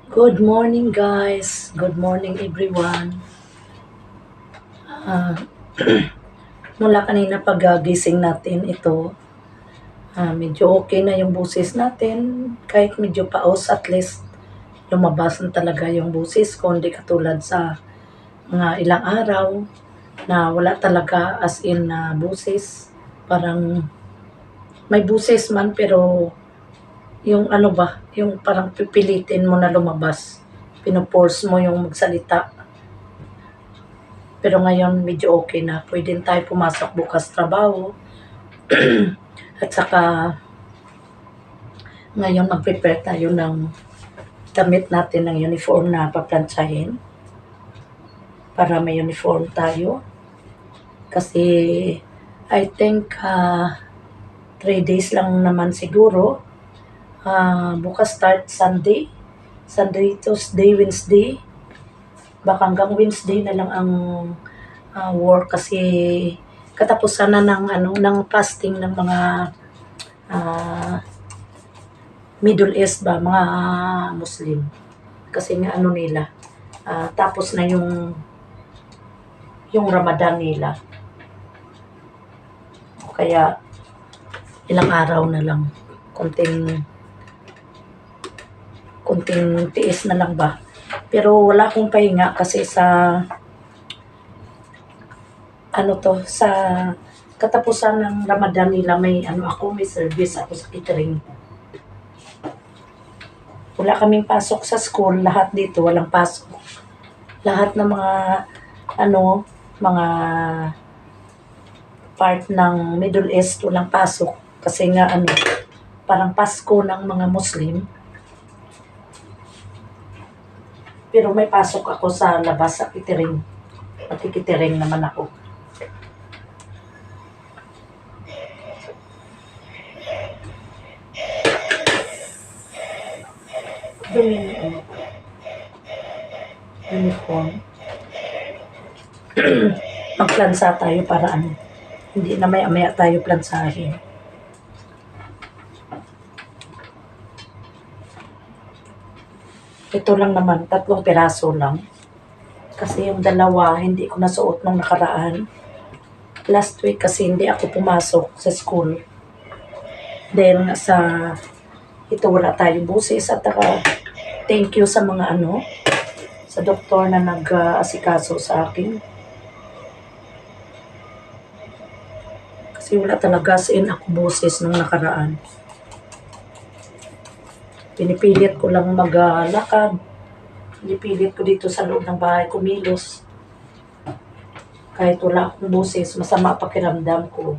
Good morning, guys. Good morning, everyone. Ah, mula kanina paggising natin ito, medyo okay na yung busis natin. Kahit medyo paos, at least lumabas na talaga yung busis ko. Hindi katulad sa mga ilang araw na wala talaga as in na busis. Parang may busis man pero yung ano ba, yung parang pipilitin mo na lumabas. Pinoforce mo yung magsalita. Pero ngayon medyo okay na. Pwede tayo pumasok bukas trabaho. At saka ngayon mag-prepare tayo ng damit natin ng uniform na paplantsahin para may uniform tayo. Kasi I think 3 days lang naman siguro. Bukas start Sunday. Sunday, Tuesday, Wednesday. Baka hanggang Wednesday na lang ang work kasi katapusan na ng fasting ng mga ah, Middle East ba, mga Muslim. Kasi nga ano nila, tapos na yung Ramadan nila. Kaya ilang araw na lang, konting konting tiis na lang ba. Pero wala akong pahinga kasi sa sa katapusan ng Ramadan nila may service ako sa catering. Wala kaming pasok sa school, lahat dito walang pasok. Lahat ng mga part ng Middle East walang pasok kasi nga parang Pasko ng mga Muslim. Pero may pasok ako sa labas sa catering. Makikitering naman ako. Yung uniform. Magplansa tayo para hindi na maya tayo plansahin. Ito lang naman, 3 piraso lang. Kasi yung dalawa, hindi ko nasuot nung nakaraan. Last week kasi hindi ako pumasok sa school. Dahil nga ito wala tayong busis at thank you sa mga sa doktor na nag-asikaso sa akin. Kasi wala talaga as in ako busis nung nakaraan. Pinipilit ko lang maglakad. Pinipilit ko dito sa loob ng bahay kumilos. Kahit wala akong busis, masama pakiramdam ko.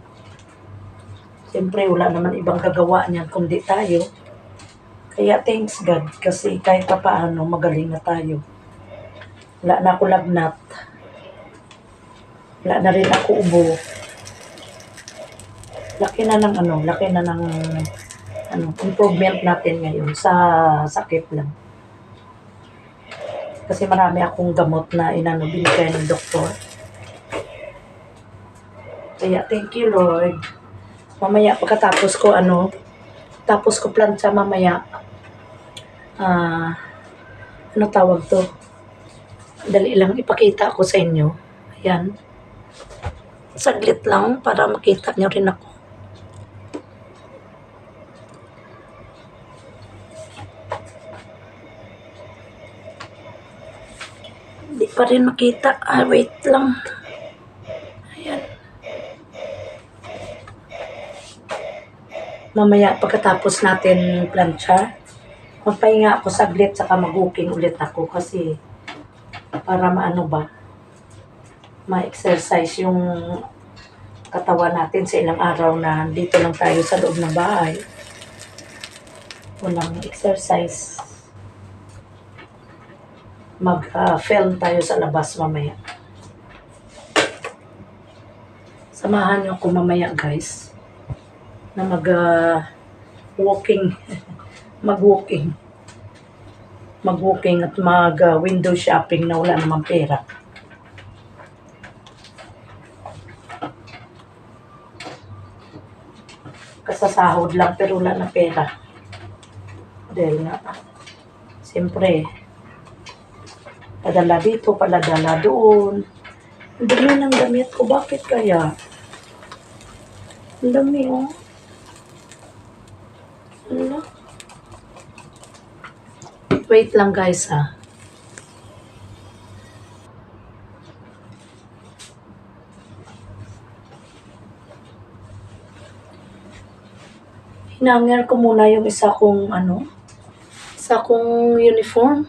Siyempre, wala naman ibang gagawa niyan kundi tayo. Kaya thanks God kasi kahit pa paano magaling na tayo. Wala na ako lagnat. Wala na rin ako ubo. Laki na ng improvement natin ngayon sa sakit lang. Kasi marami akong gamot na binigay ng doktor. Kaya thank you Lord. Mamaya pagkatapos ko tapos ko plancha mamaya. Ano tawag to? Dali lang ipakita ko sa inyo. Ayan. Saglit lang para makita nyo rin ako. Hindi pa rin makita. Wait lang. Ayan. Mamaya pagkatapos natin plancha, magpahinga ako saglit saka mag-walking ulit ako kasi para ma-exercise yung katawan natin sa ilang araw na dito lang tayo sa loob ng bahay. Walang exercise. Mag-film tayo sa labas mamaya. Samahan niyo ako mamaya guys na mag-walking at mag-window shopping na wala namang pera. Kasasahod lang pero wala na pera. Dahil nga Siyempre, padala dito, padala doon. Ang dumi ng damit ko. Bakit kaya? Ang dumi, oh. Ano? Wait lang guys, ha. Hinanger ko muna yung isa kong uniform.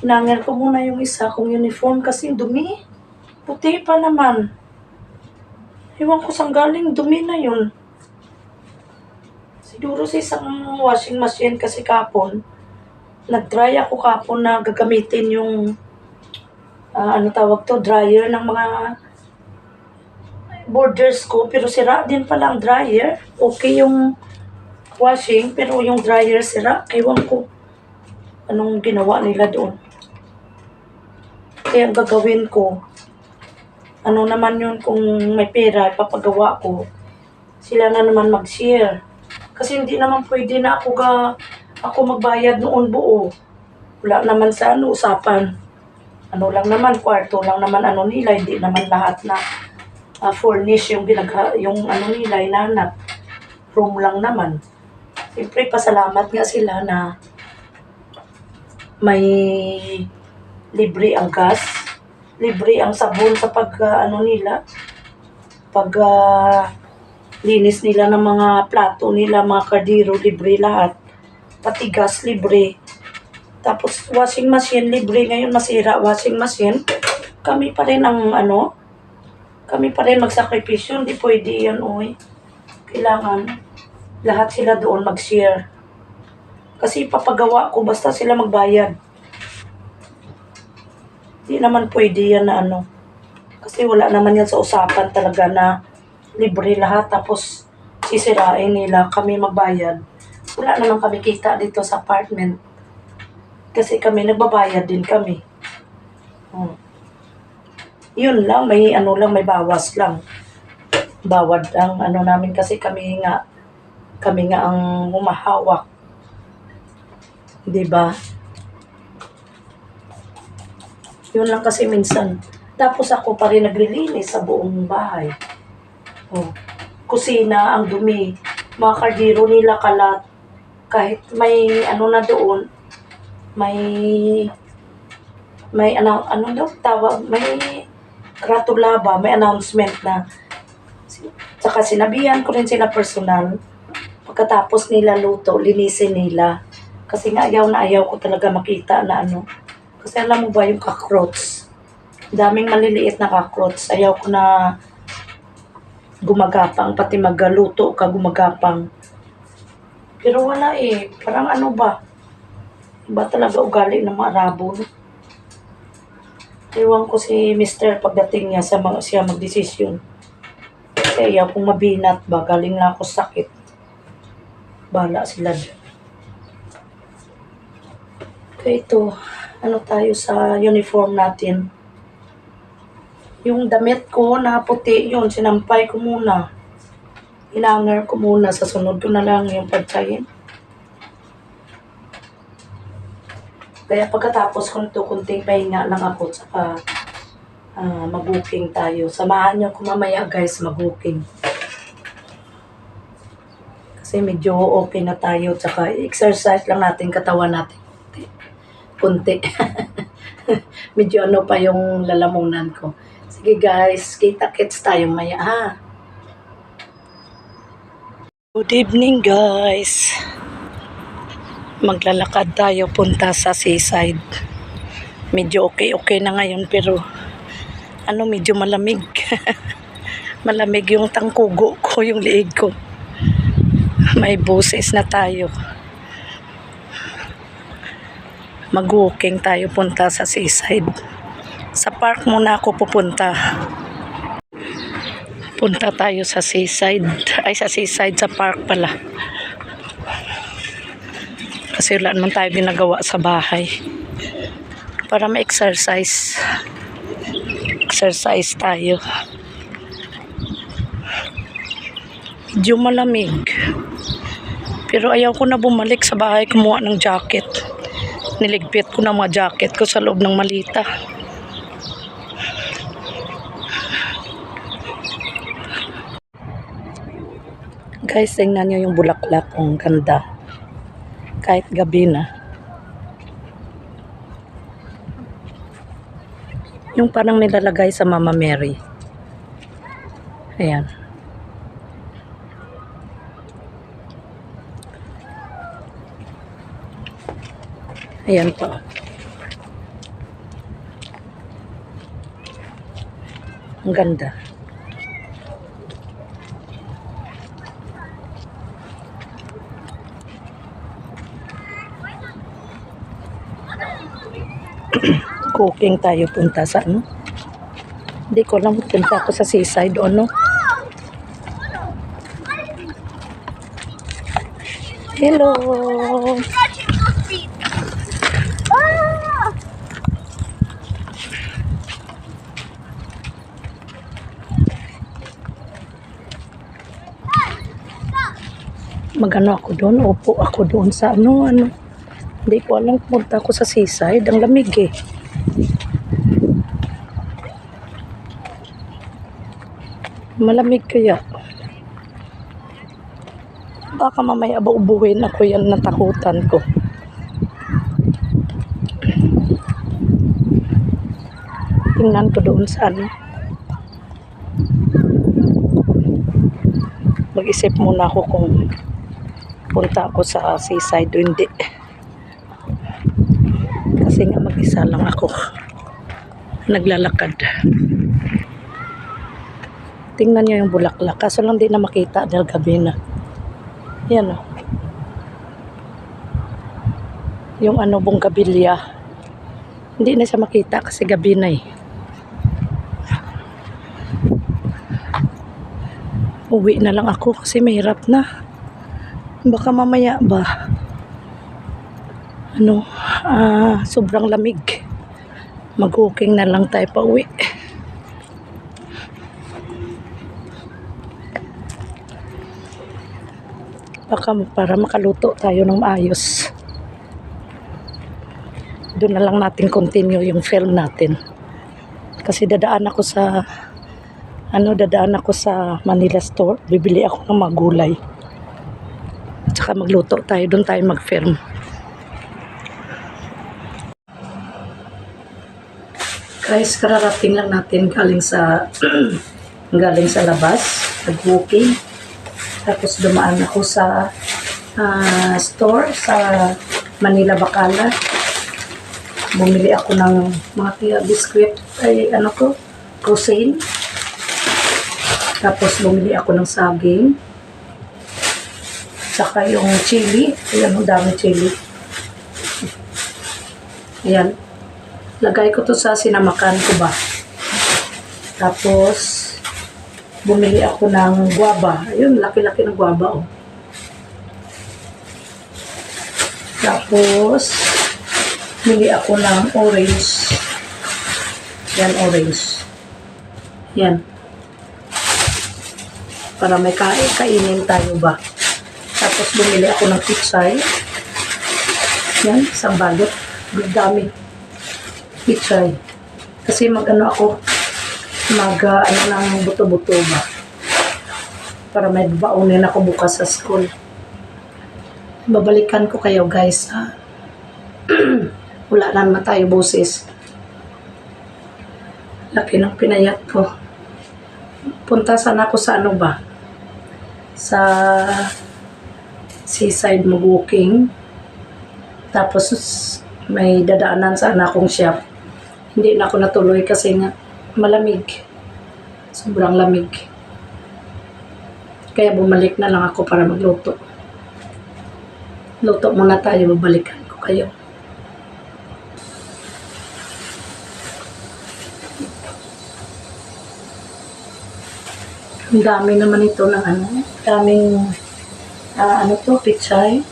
Hinanger ko muna yung isa kong uniform kasi dumi. Puti pa naman. Ewan ko saan galing, dumi na yun. Siguro sa isang washing machine kasi kapon. Nag-dry ako kapon na gagamitin yung dryer ng mga borders ko, pero sira din pala ang dryer. Okay yung washing, pero yung dryer sira. Ewan ko anong ginawa nila doon. Kaya ang gagawin ko, ano naman yun, kung may pera, ipapagawa ko. Sila na naman mag-share. Kasi hindi naman pwede na ako magbayad noon buo. Wala naman sa usapan. Ano lang naman, kwarto lang naman nila, hindi naman lahat na furnish yung nila, inanap. Room lang naman. Siyempre, pasalamat nga sila na may libre ang gas, libre ang sabon sa linis nila ng mga plato nila, mga kardiro, libre lahat. Pati gas, libre. Tapos, washing machine, libre. Ngayon, masira washing machine. Kami pa rin magsakripisyo. Hindi pwede yan, oy. Kailangan lahat sila doon mag-share. Kasi papagawa ko, basta sila magbayad. Hindi naman pwede yan na Kasi wala naman yan sa usapan talaga na libre lahat. Tapos, sisirain nila, kami magbayad. Wala naman kami kita dito sa apartment. Kasi kami, nagbabayad din kami. Yun lang, may bawas lang. Bawad ang namin kasi kami nga ang humahawak. 'Di ba? Yun lang kasi minsan. Tapos ako pa rin naglilinis sa buong bahay. Kusina, ang dumi. Mga kardiro nila kalat. Kahit may na doon, may gratulaba, may announcement na. Saka sinabihan ko rin sila personal. Pagkatapos nila luto, linisin nila. Kasi nga ayaw ko talaga makita na Kasi alam mo ba yung cockroach? Daming maliliit na cockroach. Ayaw ko na gumagapang, pati magluto ka gumagapang. Pero wala parang iba talaga ugali ng mga Arabo. Ewan ko si Mr. pagdating niya siya magdesisyon. Kasi ayaw kong mabinat ba, galing na ako sakit. Bala sila dyan. Okay, ito. Tayo sa uniform natin. Yung damit ko na puti yun, sinampay ko muna. Hinanger ko muna, sa sunod ko na lang yung pagkain. Kaya pagkatapos ko nito, kunting pahinga lang ako, saka mag-booking tayo. Samahan niyo ko mamaya guys, mag-booking. Kasi medyo okay na tayo, saka exercise lang natin katawan natin. Kunti. Medyo pa yung lalamunan ko. Sige guys, kita-kits tayo maya ha. Good evening guys. Maglalakad tayo punta sa seaside. Medyo okay na ngayon pero medyo malamig. Malamig yung tangkugo ko, yung liig ko. May buses na tayo. Mag-walking tayo punta sa seaside. Sa park muna ako pupunta. Punta tayo sa seaside. Sa seaside, sa park pala. Kasi wala naman tayo ginagawa sa bahay. Para ma-exercise. Exercise tayo. Medyo malamig. Pero ayaw ko na bumalik sa bahay kumuha ng jacket. Niligpit ko na mga jacket ko sa loob ng malita. Guys, tingnan nyo yung bulaklak. Ang ganda. Kahit gabi na. Yung parang nilalagay sa Mama Mary. Ayan. Ayan pa. Ang ganda. Cooking tayo, punta sa ano. Hindi ko alam, punta ako sa seaside o ano. Hello! Magano ako doon, upo ako doon sa ano. Hindi ko alam, punta ako sa seaside. Ang lamig eh. Malamig kaya. Baka mamaya ubuhin ako yan, natakutan ko. Tingnan ko doon sa ano. Mag-isip muna ako kung punta ako sa seaside o hindi. Kasi nga mag-isa lang ako. Naglalakad. Tingnan niyo yung bulaklak. Kaso lang di na makita dahil gabi na. Yan o. Yung ano, bonggabilya. Hindi na siya makita kasi gabi na eh. Uwi na lang ako kasi mahirap na. Baka mamaya ba? Sobrang lamig. Mag-cooking na lang tayo pa uwi. Baka para makaluto tayo ng maayos. Doon na lang natin continue yung film natin. Kasi dadaan ako sa Manila store. Bibili ako ng mga gulay. Tsaka magluto tayo. Doon tayo mag-film. Guys, kararating lang natin galing sa labas. Nag-walking. Tapos dumaan ako sa store sa Manila Bacala. Bumili ako ng mga biskwit croissant. Tapos bumili ako ng saging. Saka yung chili. Ayan, ang dami chili. Ayan. Lagay ko to sa sinamakan ko ba. Tapos bumili ako ng guava. Ayun, laki-laki ng guava oh. Tapos bumili ako ng orange. Yan, orange. Yan. Para may kainin tayo ba. Tapos bumili ako ng pichay. Yan, isang balot. Dami. Pichay. Kasi ako ng buto-buto ba. Para may baunin ako bukas sa school. Babalikan ko kayo guys. Wala na naman tayo boses. Laki ng pinayat ko. Punta sana ako sa ano ba? Sa seaside mag-walking. Tapos may dadaanan sana akong shop. Hindi na ako natuloy kasi nga malamig. Sobrang lamig. Kaya bumalik na lang ako para magluto. Luto muna tayo, babalikan ko kayo. Ang dami naman ito ng daming pichay.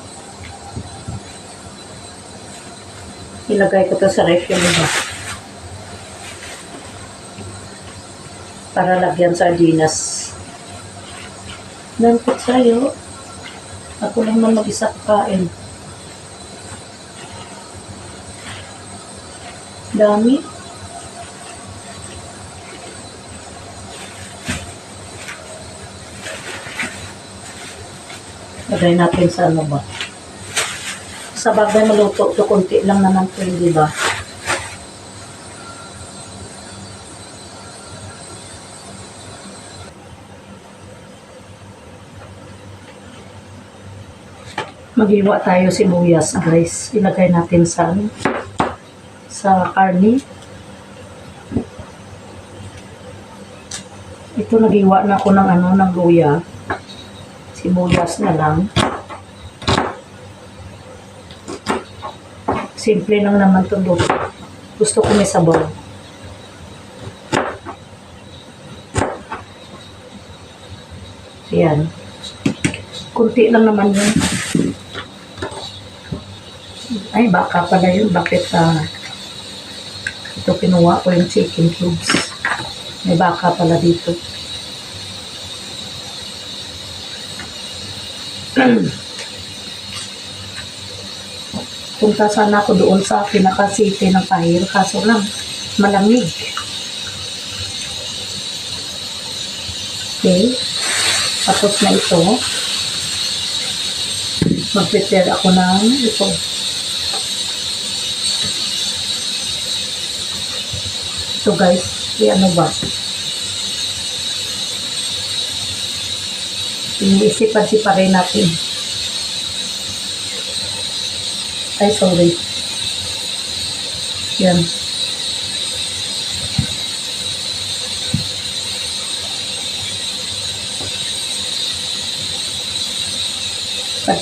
Ilagay ko to sa ref yung iba. Para lagyan sardinas. Then pichay Ako lang man mag-isa kakain. Dami. Lagay natin sa ano ba? Sa bagay maluto to, konti lang naman to, di ba? Maghiwa tayo sibuyas, guys. Ilagay natin sa ano, sa karne. Ito naghiwa na ako ng ano, ng luya. Sibuyas na lang. Simple lang naman ito luto. Gusto ko may sabaw. Ayan. Kunti lang naman yun. Ay, baka pala yun. Bakit ito kinuha ko yung chicken cubes. May baka pala dito. Punta sana ako doon sa pinaka-city ng Tahir, kaso lang malamig. Okay. Tapos na ito. Mag-prepare ako ng ito. Ito guys, ano ba? Iisipan-siparin natin. Ay, sorry. Yan.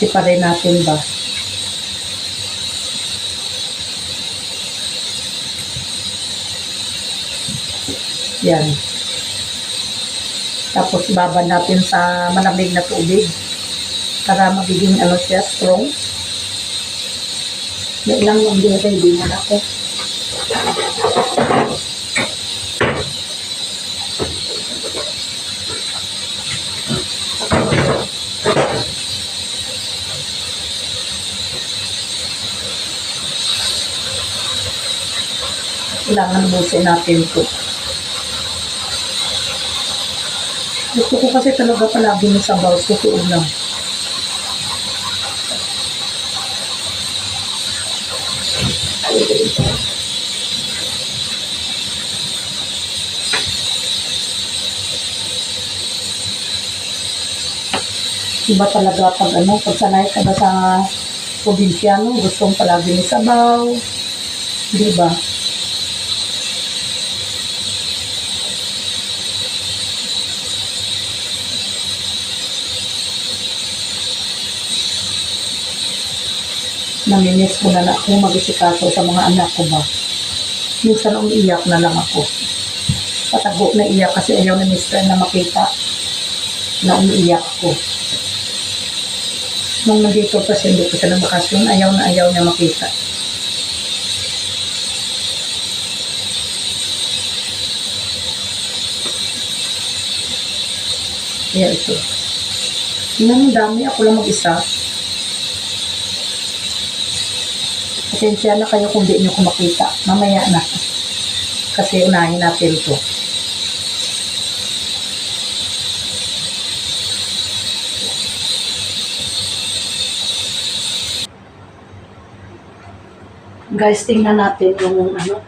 Siparin natin ba? Yan. Tapos babad natin sa malamig na tubig para magiging ano siya, strong. May ilang hindi mo na ako. Kailangan busin natin ito. Gusto ko kasi talaga palagi ng sabaw, totoo lang. Iba talaga pag ano, pag sanay ka na sa probinsyano, gustong palagi ng sabaw. Di ba? Naminis ko na ako mag-isikaso sa mga anak ko ba. Minsan umiiyak na lang ako. Patago na iyak kasi ayaw ni Mr. na makita na umiiyak ko. Nung nandito pa siya, hindi ko siya ng bakasyon, ayaw na ayaw niya makita. Kaya ito. Tingnan mo dami, ako lang mag-isa. Pasensya na kayo kung di nyo ko makita. Mamaya na. Kasi unahin natin ito. Guys, tingnan natin yung ano,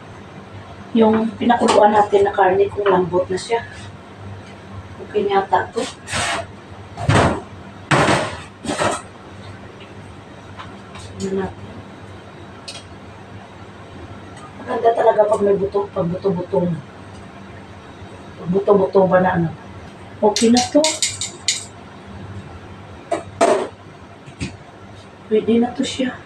yung pinakuluan natin na karne kung lambot na siya. Okay yata ito. Tingnan natin. Maganda talaga pag may buto, pag buto-buto. Pag buto-buto ba na ano. Okay na to. Pwede na to siya.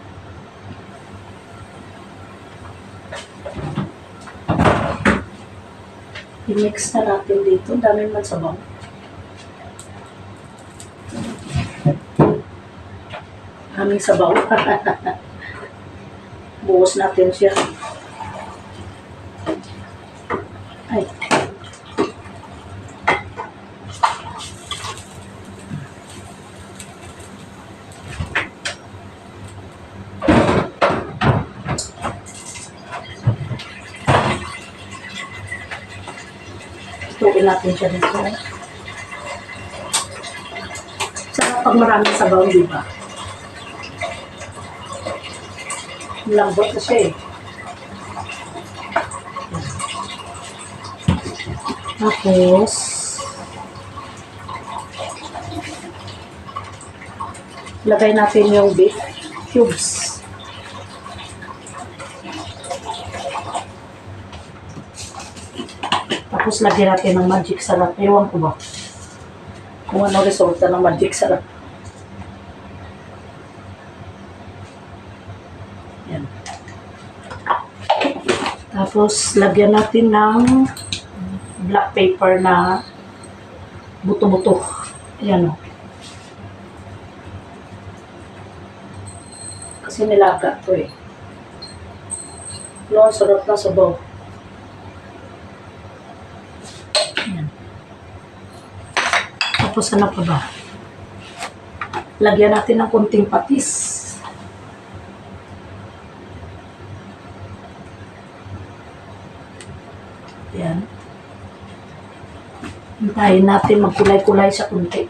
I-mix na natin dito. Dami man sabaw. Daming sabaw. Buhos natin siya. Ay. Lagyan natin siya dito. Sarap pag maraming sabaw, di ba? Lambot na siya eh. Tapos, lagay natin yung beef cubes. Tapos lagyan natin ng magic sarap. Ewan ko ba kung ano resulta ng magic sarap. Yan. Tapos lagyan natin ng black pepper na buto-buto. Ayan o. Kasi nilaga to eh. No, sarap na sabaw. Ayan. Tapos ano pa ba? Lagyan natin ng konting patis. Ayan. Hintayin natin magkulay-kulay sa kunti.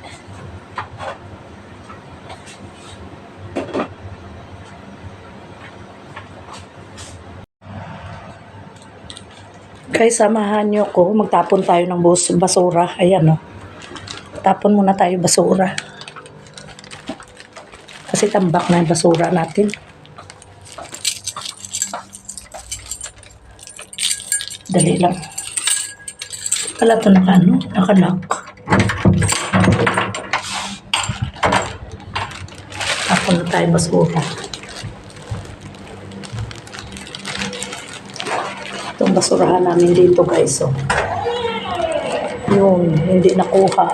Guys, samahan nyo ko. Magtapon tayo ng basura. Ayan o. Tapon muna tayo basura. Kasi tambak na yung basura natin. Dali lang. Pala ito nakanak. Tapon na tayo basura. Itong basurahan namin dito guys. So, yun, hindi nakuha.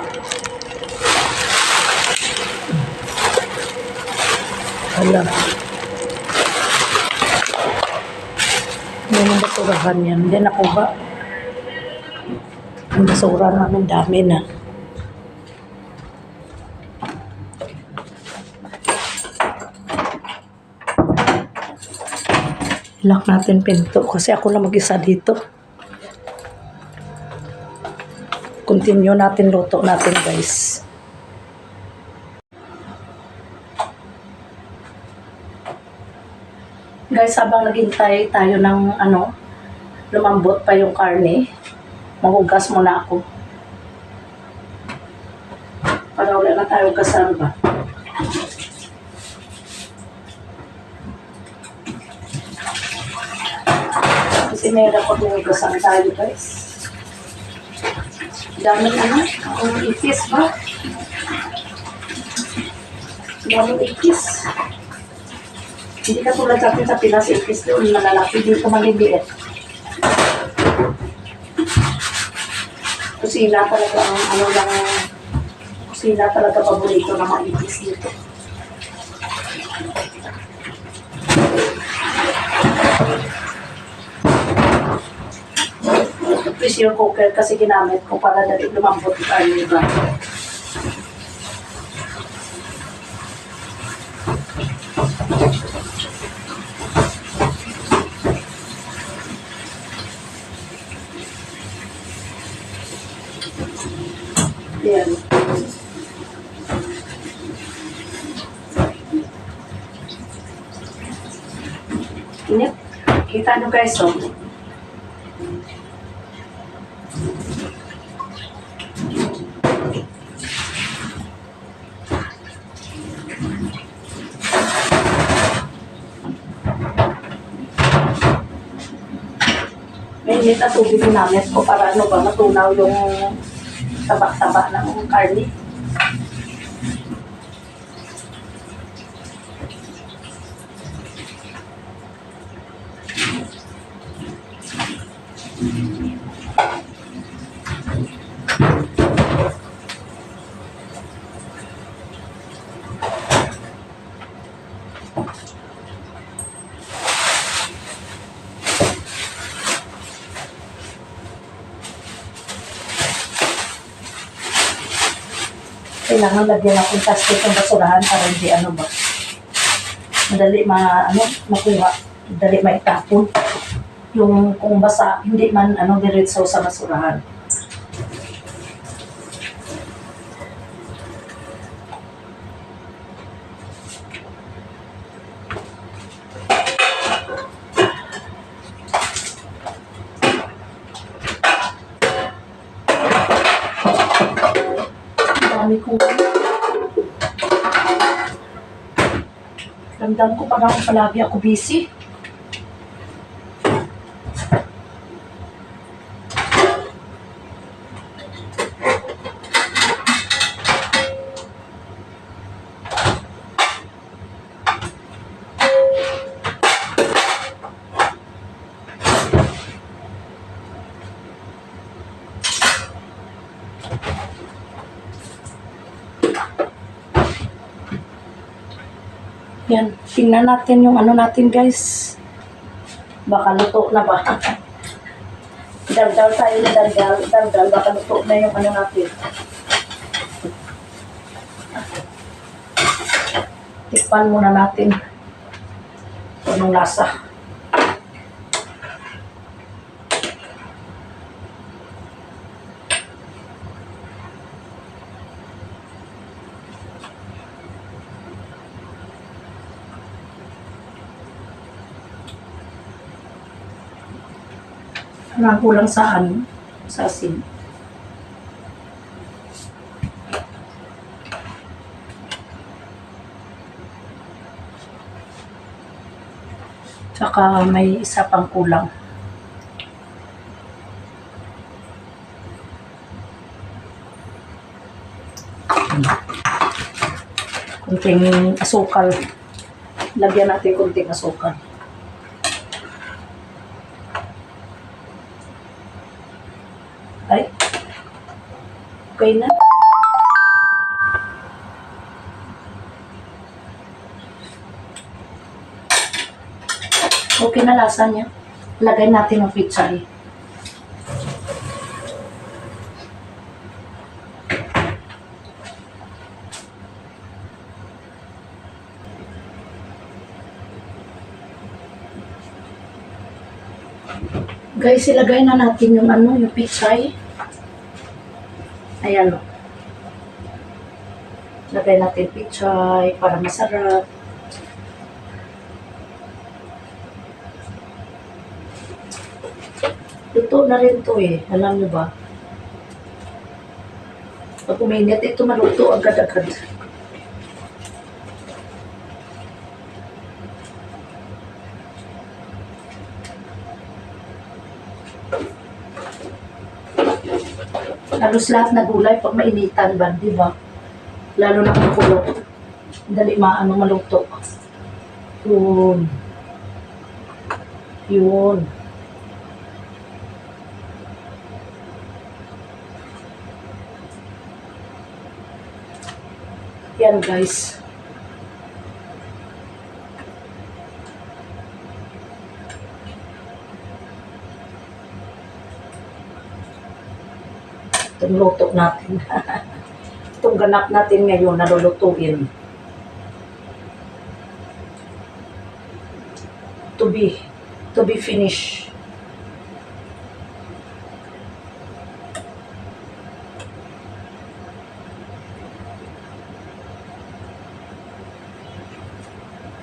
Hala. Yung basurahan yan, hindi nakuha. Ang basura namin dami na. Lock natin pinto kasi ako lang mag-isa dito. Continue natin luto natin guys. Guys, habang naghintay tayo ng lumambot pa yung karne, mahugas muna ako. Para wala na tayo kasama. Kasi may dapat mahugasan tayo guys. Dami ang ipis ba? Dami ipis. Hindi ka tulad sa atin sa Pinas, ipis doon malalaki, dito maliliit. Kusina talaga ang kusina talaga paborito ng mga ipis dito. Pressure cooker kasi ginamit ko para dali lumambot yung karne ba. Ayan. Inip. Kita nyo guys, oh. May init na tubig ginamit ko para matunaw yung taba-taba ng karne. Kailangan lagyan natin plastic ng basurahan para hindi madali makuha, madali maitapon. Yung kung basa, hindi man diretso sa basurahan. Ramdam ko pag ako palagi ako busy. Yan, tingnan natin yung ano natin guys. Baka luto na ba? Daldal tayo na daldal, baka luto na yung ano natin. Tikpan muna natin. Anong lasa? Parang kulang sa ano? Sa asin. Tsaka may isa pang kulang. Kunting asukal. Lagyan natin kunting asukal. Ay. Okay na. Okay na lasa niya. Lagay natin ang pizza eh. Guys, ilagay na natin yung ano, yung pichay. Ayan o. Lagay natin pichay para masarap. Luto na rin to eh. Alam nyo ba? Pag uminit, ito maluto agad-agad. Halos lahat na gulay pag mainitan ba, di ba? Lalo na kung kulo. Dali maano maluto. Yun. Yun. Yan guys. Itong luto natin. Itong ganap natin ngayon na lulutuin. To be finished.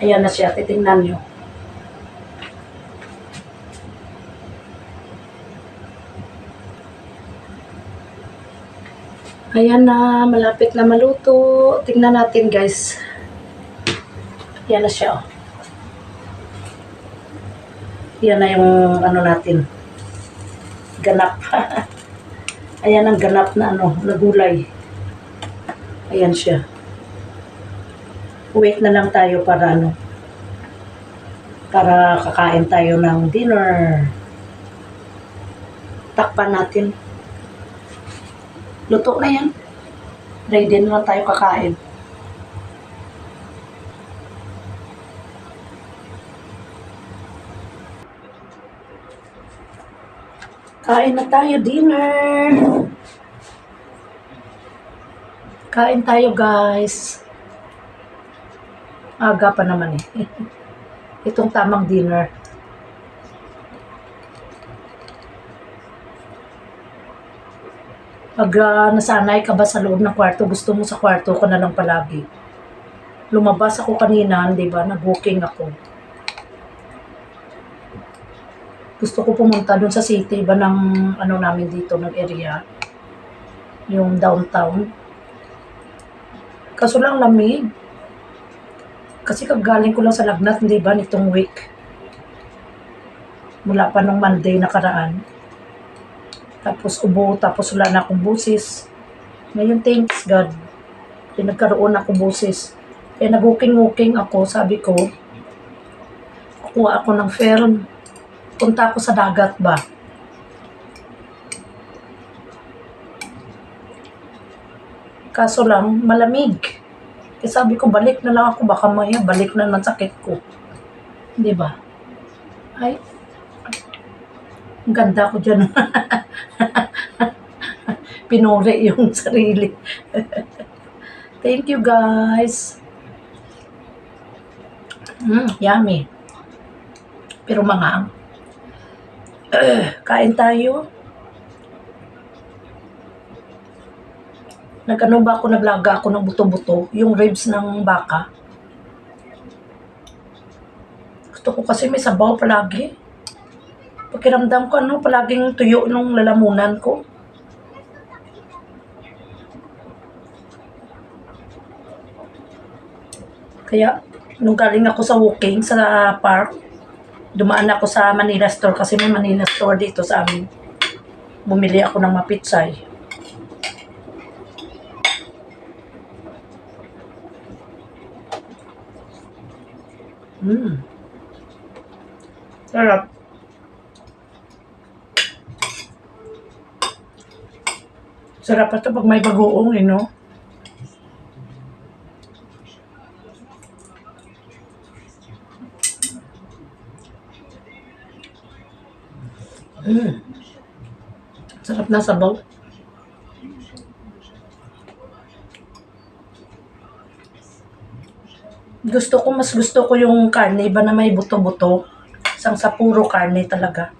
Ayan na siya, titingnan nyo. Ayan na, malapit na maluto. Tingnan natin guys. Ayan na siya. Ayan na yung ano natin. Ganap. Ayan ang ganap na ano, na gulay. Ayan siya. Wait na lang tayo para ano, para kakain tayo ng dinner. Takpan natin. Luto na yan. Ready na lang tayo kakain. Kain na tayo dinner. Kain tayo guys. Aga pa naman eh. Itong tamang dinner. Pag nasanay ka ba sa loob ng kwarto, gusto mo sa kwarto ka na lang palagi. Lumabas ako kanina, di ba? Nag-booking ako. Gusto ko pumunta dun sa city ba ng ano namin dito, ng area. Yung downtown. Kaso lang lamig. Kasi kagaling ko lang sa lagnat, hindi ba, nitong week. Mula pa nung Monday nakaraan. Tapos ubo, tapos wala na akong busis. Ngayon, thanks God. Nagkaroon ako busis. Kaya nag-walking ako, sabi ko, kukuha ako ng fern. Punta ako sa dagat ba? Kaso lang, malamig. Kaya sabi ko, balik na lang ako. Baka maya, balik na naman sakit ko. Di ba? Ay, ang ganda ko dyan. Pinuri yung sarili. Thank you, guys. Yummy. Pero mga, kain tayo. Nagano ba ako, naglaga ako ng buto-buto, yung ribs ng baka. Gusto ko kasi may sabaw palagi. Pakiramdam ko palaging tuyo nung lalamunan ko. Kaya, nung galing ako sa walking sa park, dumaan ako sa Manila Store kasi may Manila Store dito sa amin. Bumili ako ng mapitsay. Sarap. Sarap pa ito pag may bagoong, no? Sarap na sabaw. Mas gusto ko yung karne ba na may buto-buto. Isang sa puro karne talaga.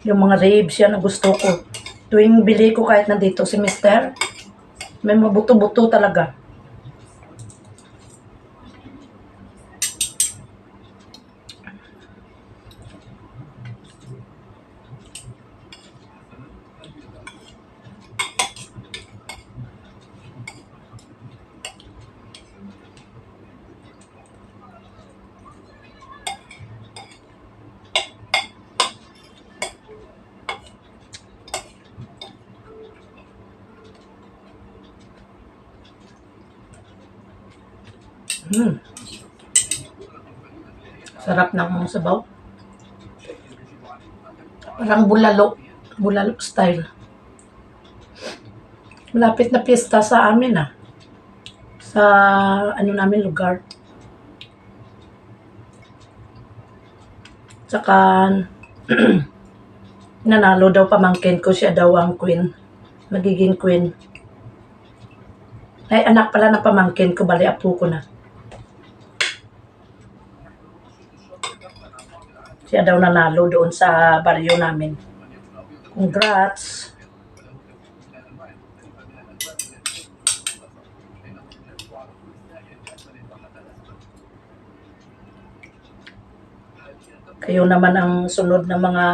Yung mga ribs yan ang gusto ko. Tuwing bili ko kahit nandito si Mister, may mabuto-buto talaga. Sarap ng sabaw. Parang bulalo. Bulalo style. Malapit na piyesta sa amin sa namin lugar. Tsaka nanalo daw pamangkin ko, siya daw ang queen. Magiging queen. Ay, anak pala ng pamangkin ko, bali apo ko na. Siya daw nanalo doon sa baryo namin. Congrats! Kayo naman ang sunod na mga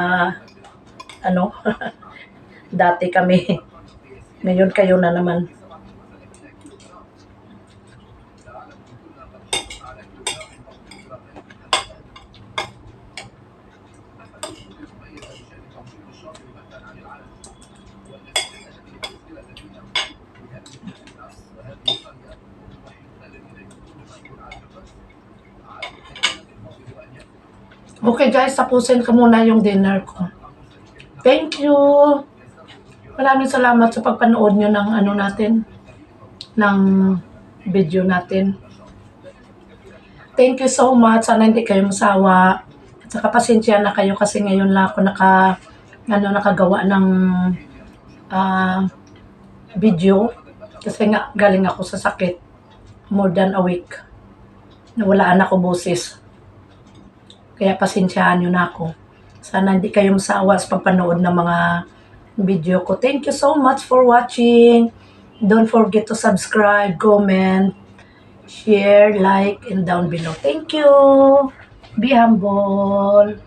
dati kami. Ngayon kayo na naman. Okay guys, tapusin ko muna yung dinner ko. Thank you! Maraming salamat sa pagpanood nyo ng ng video natin. Thank you so much. Sana hindi kayo masawa. At saka pasensya na kayo kasi ngayon lang ako nakagawa ng video. Kasi nga galing ako sa sakit. More than a week. Nawalaan ako boses. Kaya pasensyahan nyo na ako. Sana hindi kayo masawa sa pagpanood ng mga video ko. Thank you so much for watching. Don't forget to subscribe, comment, share, like, and down below. Thank you. Be humble.